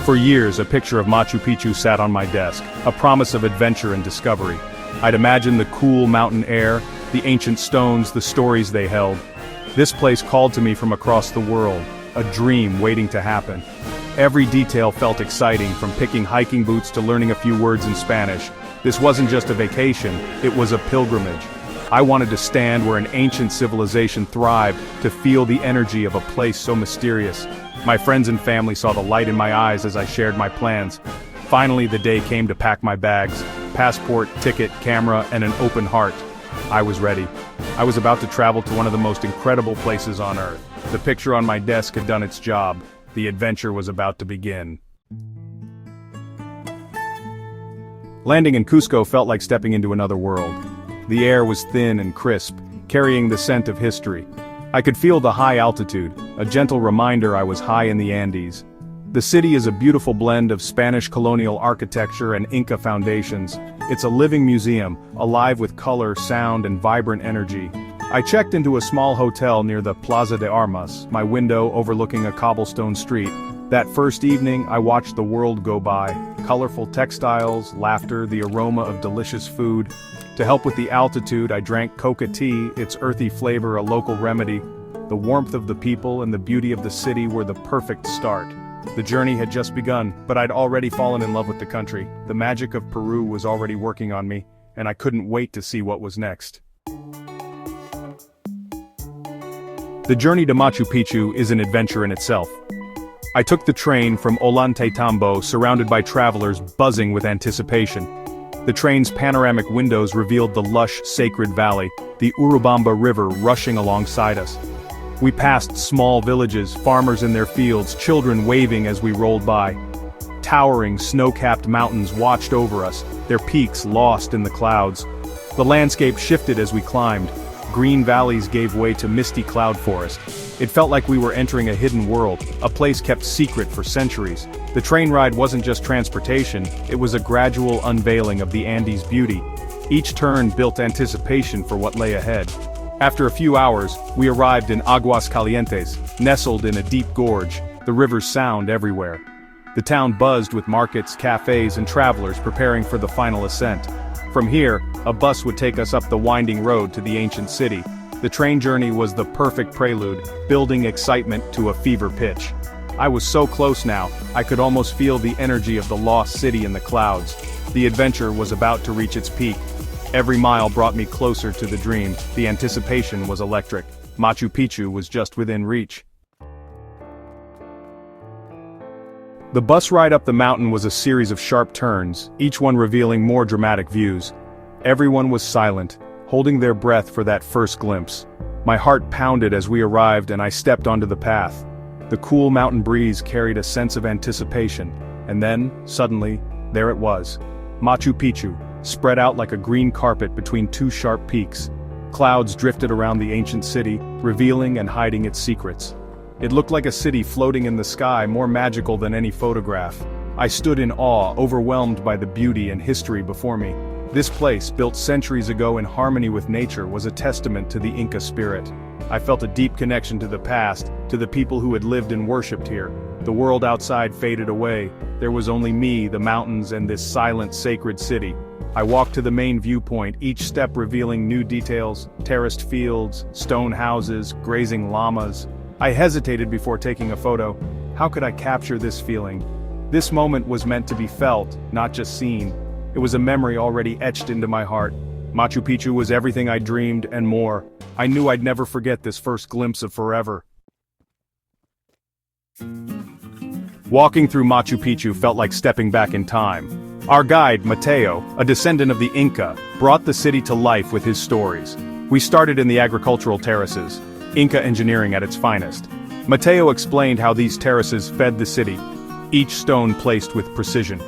For years, a picture of Machu Picchu sat on my desk, a promise of adventure and discovery. I'd imagine the cool mountain air, the ancient stones, the stories they held. This place called to me from across the world, a dream waiting to happen. Every detail felt exciting, from picking hiking boots to learning a few words in Spanish. This wasn't just a vacation, it was a pilgrimage. I wanted to stand where an ancient civilization thrived, to feel the energy of a place so mysterious. My friends and family saw the light in my eyes as I shared my plans. Finally, the day came to pack my bags: passport, ticket, camera, and an open heart. I was ready. I was about to travel to one of the most incredible places on Earth. The picture on my desk had done its job. The adventure was about to begin. Landing in Cusco felt like stepping into another world. The air was thin and crisp, carrying the scent of history. I could feel the high altitude, a gentle reminder I was high in the Andes. The city is a beautiful blend of Spanish colonial architecture and Inca foundations. It's a living museum, alive with color, sound, and vibrant energy. I checked into a small hotel near the Plaza de Armas, my window overlooking a cobblestone street. That first evening, I watched the world go by. Colorful textiles, laughter, the aroma of delicious food. To help with the altitude, I drank coca tea, its earthy flavor a local remedy. The warmth of the people and the beauty of the city were the perfect start. The journey had just begun, but I'd already fallen in love with the country. The magic of Peru was already working on me, and I couldn't wait to see what was next. The journey to Machu Picchu is an adventure in itself. I took the train from Ollantaytambo, surrounded by travelers buzzing with anticipation. The train's panoramic windows revealed the lush, sacred valley, the Urubamba River rushing alongside us. We passed small villages, farmers in their fields, children waving as we rolled by. Towering, snow-capped mountains watched over us, their peaks lost in the clouds. The landscape shifted as we climbed. Green valleys gave way to misty cloud forest. It felt like we were entering a hidden world, a place kept secret for centuries. The train ride wasn't just transportation, it was a gradual unveiling of the Andes' beauty. Each turn built anticipation for what lay ahead. After a few hours, we arrived in Aguas Calientes, nestled in a deep gorge, the river's sound everywhere. The town buzzed with markets, cafes, and travelers preparing for the final ascent. From here, a bus would take us up the winding road to the ancient city. The train journey was the perfect prelude, building excitement to a fever pitch. I was so close now, I could almost feel the energy of the lost city in the clouds. The adventure was about to reach its peak. Every mile brought me closer to the dream. The anticipation was electric. Machu Picchu was just within reach. The bus ride up the mountain was a series of sharp turns, each one revealing more dramatic views. Everyone was silent, holding their breath for that first glimpse. My heart pounded as we arrived and I stepped onto the path. The cool mountain breeze carried a sense of anticipation, and then, suddenly, there it was. Machu Picchu, spread out like a green carpet between two sharp peaks. Clouds drifted around the ancient city, revealing and hiding its secrets. It looked like a city floating in the sky, more magical than any photograph. I stood in awe, overwhelmed by the beauty and history before me. This place, built centuries ago in harmony with nature, was a testament to the Inca spirit. I felt a deep connection to the past, to the people who had lived and worshipped here. The world outside faded away. There was only me, the mountains, and this silent, sacred city. I walked to the main viewpoint, each step revealing new details: terraced fields, stone houses, grazing llamas. I hesitated before taking a photo. How could I capture this feeling? This moment was meant to be felt, not just seen. It was a memory already etched into my heart. Machu Picchu was everything I dreamed and more. I knew I'd never forget this first glimpse of forever. Walking through Machu Picchu felt like stepping back in time. Our guide, Mateo, a descendant of the Inca, brought the city to life with his stories. We started in the agricultural terraces, Inca engineering at its finest. Mateo explained how these terraces fed the city, each stone placed with precision.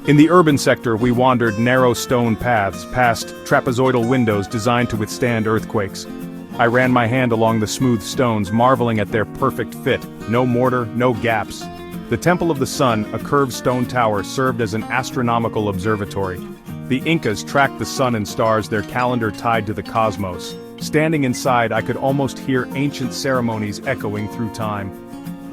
In the urban sector, we wandered narrow stone paths past trapezoidal windows designed to withstand earthquakes. I ran my hand along the smooth stones, marveling at their perfect fit. No mortar, no gaps. The Temple of the Sun, a curved stone tower, served as an astronomical observatory. The Incas tracked the sun and stars, their calendar tied to the cosmos. Standing inside, I could almost hear ancient ceremonies echoing through time.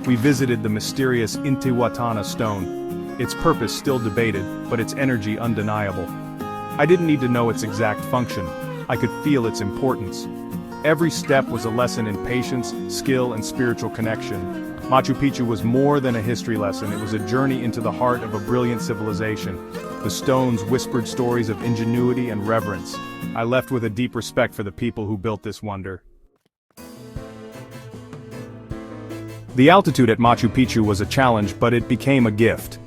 We visited the mysterious Intihuatana stone, its purpose still debated, but its energy undeniable. I didn't need to know its exact function. I could feel its importance. Every step was a lesson in patience, skill, and spiritual connection. Machu Picchu was more than a history lesson, it was a journey into the heart of a brilliant civilization. The stones whispered stories of ingenuity and reverence. I left with a deep respect for the people who built this wonder. The altitude at Machu Picchu was a challenge, but it became a gift.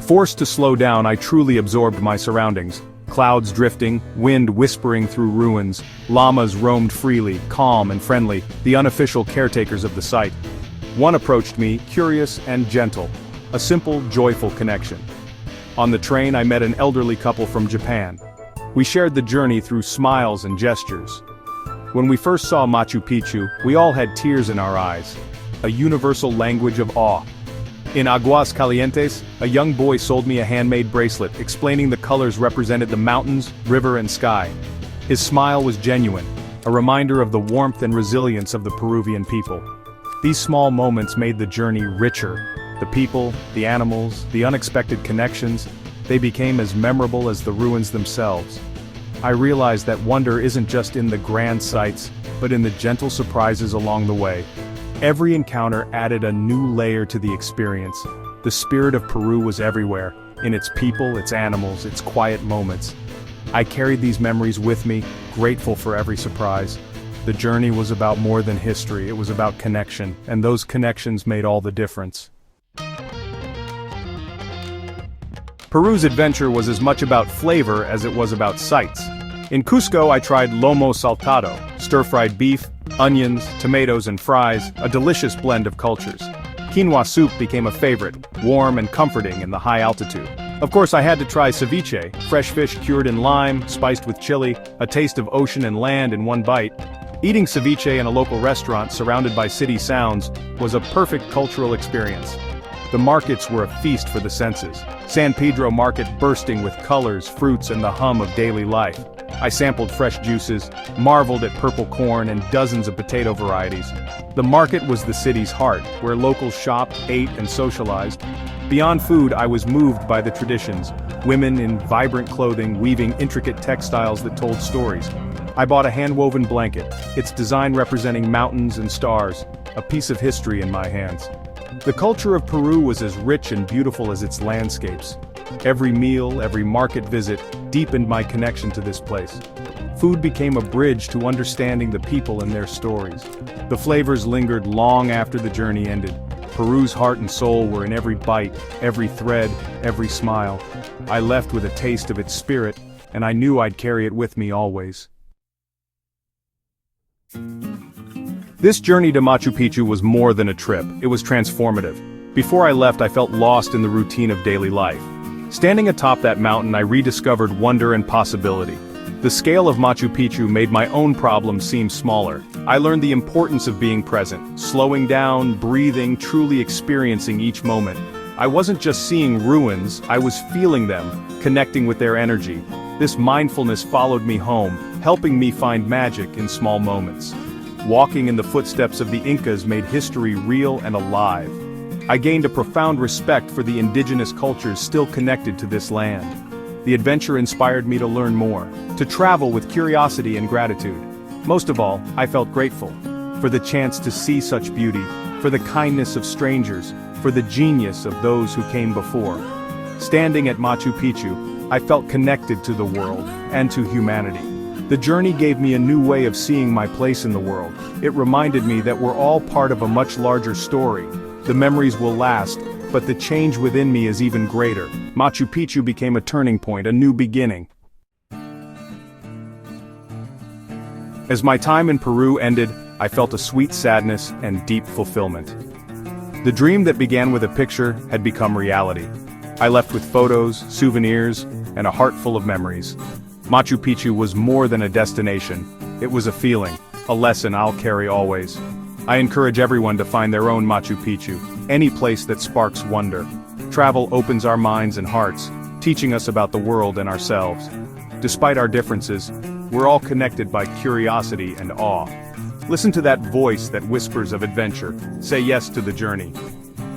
Forced to slow down, I truly absorbed my surroundings. Clouds drifting, wind whispering through ruins, llamas roamed freely, calm and friendly, the unofficial caretakers of the site. One approached me, curious and gentle. A simple, joyful connection. On the train I met an elderly couple from Japan. We shared the journey through smiles and gestures. When we first saw Machu Picchu, we all had tears in our eyes. A universal language of awe. In Aguas Calientes, a young boy sold me a handmade bracelet, explaining the colors represented the mountains, river and sky. His smile was genuine, a reminder of the warmth and resilience of the Peruvian people. These small moments made the journey richer. The people, the animals, the unexpected connections, they became as memorable as the ruins themselves. I realized that wonder isn't just in the grand sights, but in the gentle surprises along the way. Every encounter added a new layer to the experience. The spirit of Peru was everywhere, in its people, its animals, its quiet moments. I carried these memories with me, grateful for every surprise. The journey was about more than history, it was about connection, and those connections made all the difference. Peru's adventure was as much about flavor as it was about sights. In Cusco I tried lomo saltado, stir-fried beef, onions, tomatoes and fries, a delicious blend of cultures. Quinoa soup became a favorite, warm and comforting in the high altitude. Of course I had to try ceviche, fresh fish cured in lime, spiced with chili, a taste of ocean and land in one bite. Eating ceviche in a local restaurant surrounded by city sounds was a perfect cultural experience. The markets were a feast for the senses. San Pedro Market bursting with colors, fruits and the hum of daily life. I sampled fresh juices, marveled at purple corn and dozens of potato varieties. The market was the city's heart, where locals shopped, ate and socialized. Beyond food I was moved by the traditions, women in vibrant clothing weaving intricate textiles that told stories. I bought a hand-woven blanket, its design representing mountains and stars, a piece of history in my hands. The culture of Peru was as rich and beautiful as its landscapes. Every meal, every market visit, deepened my connection to this place. Food became a bridge to understanding the people and their stories. The flavors lingered long after the journey ended. Peru's heart and soul were in every bite, every thread, every smile. I left with a taste of its spirit, and I knew I'd carry it with me always. This journey to Machu Picchu was more than a trip, it was transformative. Before I left I felt lost in the routine of daily life. Standing atop that mountain I rediscovered wonder and possibility. The scale of Machu Picchu made my own problems seem smaller. I learned the importance of being present, slowing down, breathing, truly experiencing each moment. I wasn't just seeing ruins, I was feeling them, connecting with their energy. This mindfulness followed me home, helping me find magic in small moments. Walking in the footsteps of the Incas made history real and alive. I gained a profound respect for the indigenous cultures still connected to this land. The adventure inspired me to learn more, to travel with curiosity and gratitude. Most of all, I felt grateful for the chance to see such beauty, for the kindness of strangers, for the genius of those who came before. Standing at Machu Picchu, I felt connected to the world and to humanity. The journey gave me a new way of seeing my place in the world. It reminded me that we're all part of a much larger story. The memories will last, but the change within me is even greater. Machu Picchu became a turning point, a new beginning. As my time in Peru ended, I felt a sweet sadness and deep fulfillment. The dream that began with a picture had become reality. I left with photos, souvenirs, and a heart full of memories. Machu Picchu was more than a destination. It was a feeling, a lesson I'll carry always. I encourage everyone to find their own Machu Picchu, any place that sparks wonder. Travel opens our minds and hearts, teaching us about the world and ourselves. Despite our differences, we're all connected by curiosity and awe. Listen to that voice that whispers of adventure. Say yes to the journey.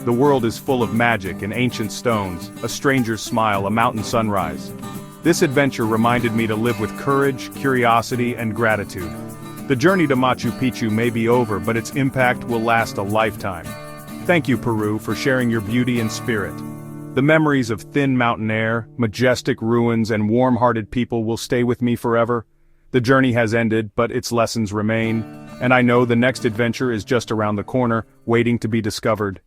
The world is full of magic and ancient stones, a stranger's smile, a mountain sunrise. This adventure reminded me to live with courage, curiosity, and gratitude. The journey to Machu Picchu may be over, but its impact will last a lifetime. Thank you, Peru, for sharing your beauty and spirit. The memories of thin mountain air, majestic ruins, and warm-hearted people will stay with me forever. The journey has ended, but its lessons remain, and I know the next adventure is just around the corner, waiting to be discovered.